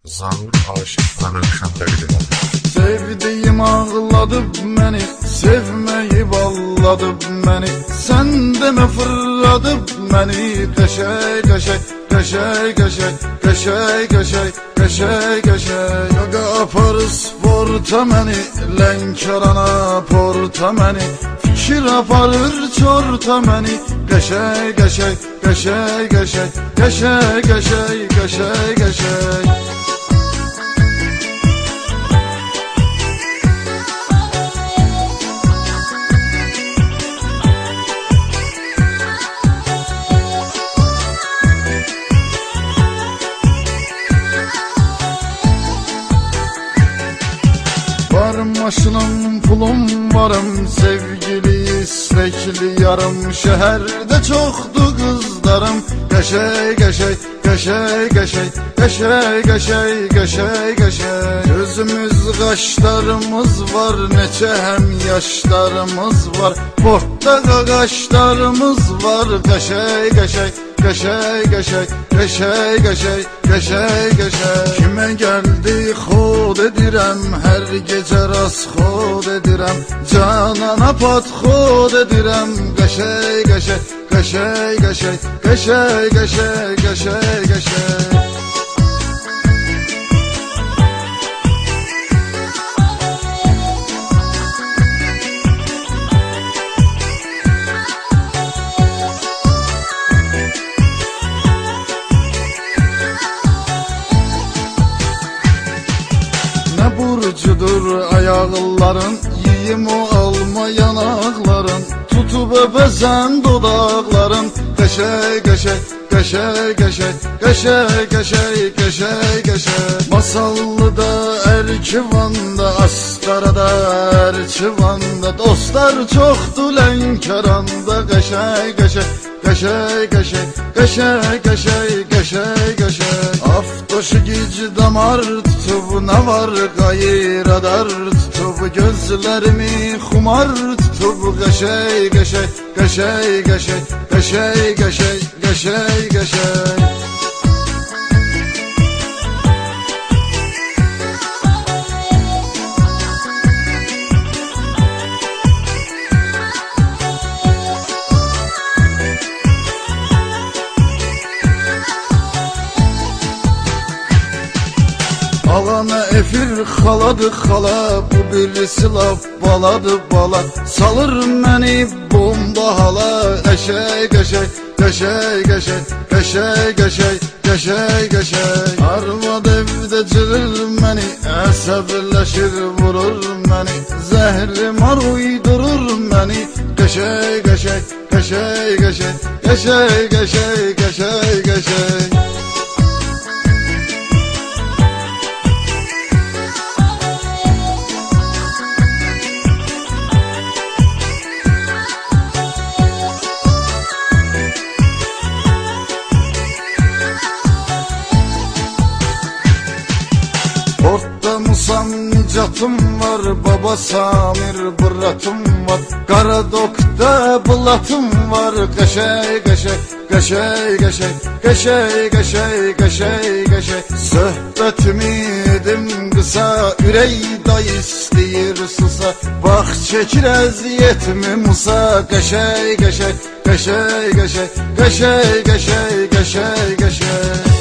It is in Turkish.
Zanlı aşık Pənövşən təqdim edir. Sevdiğim ağladı beni, sevmeyip ağladı beni. Sen de mi fırladı beni? Kaşay kaşay, kaşay kaşay, kaşay kaşay, kaşay kaşay. Yaga aparız porta meni, lenkarana porta meni. Fikir aparır çorta meni. Kaşay kaşay, kaşay kaşay, kaşay kaşay, kaşay kaşay. Varım maşınım pulum varım, sevgili istekli yarım. Şehirde çoktu kızlarım. Kaşay kaşay, kaşay kaşay, kaşay kaşay, kaşay kaşay. Gözümüz kaşlarımız var, neçe hem yaşlarımız var. Portakal kaşlarımız var. Kaşay kaşay, kaşay kaşay, kaşay kaşay, kaşay kaşay. Kime geldi xod edirəm, her gece rast xod edirəm. Canana pat xod edirəm. Kaşay kaşay, kaşay kaşay, kaşay kaşay, kaşay kaşay. Ne burcudur ayağların, yiyim o alma yanakların. Tutup öpesen dodakların. Kaşay kaşay, kaşay kaşay, kaşay kaşay, kaşay kaşay. Masallıda Erkivanda, Astarada Erkivanda. Dostlar çoktu Lenkaranda. Kaşay kaşay, kaşay kaşay, kaşay kaşay, kaşay kaşay. Aftoşu gici damar tutup, ne var gayır adar tutup. Gözlerimi kumar tutup. Kaşay kaşay, kaşay kaşay, kaşay kaşay, kaşay kaşay. Alana efir xaladı xala, bu birisi laf baladı bala. Salır məni bomba hala. Qəşəy qəşəy, qəşəy qəşəy, qəşəy qəşəy, qəşəy qəşəy. Arvad evdə cırır məni, əsəbləşir vurur məni. Zəhri mar uydurur məni. Qəşəy qəşəy, qəşəy qəşəy, qəşəy qəşəy, qəşəy qəşəy. Orta Musam nicatım var, baba Samir bıratım var. Karadok'ta bulatım var. Kaşay kaşay, kaşay kaşay, kaşay kaşay, kaşay kaşay. Söhbetimi edim kısa, ürey day isteyir susa. Bak çekir eziyetimi Musa. Kaşay kaşay, kaşay kaşay, kaşay kaşay, kaşay kaşay.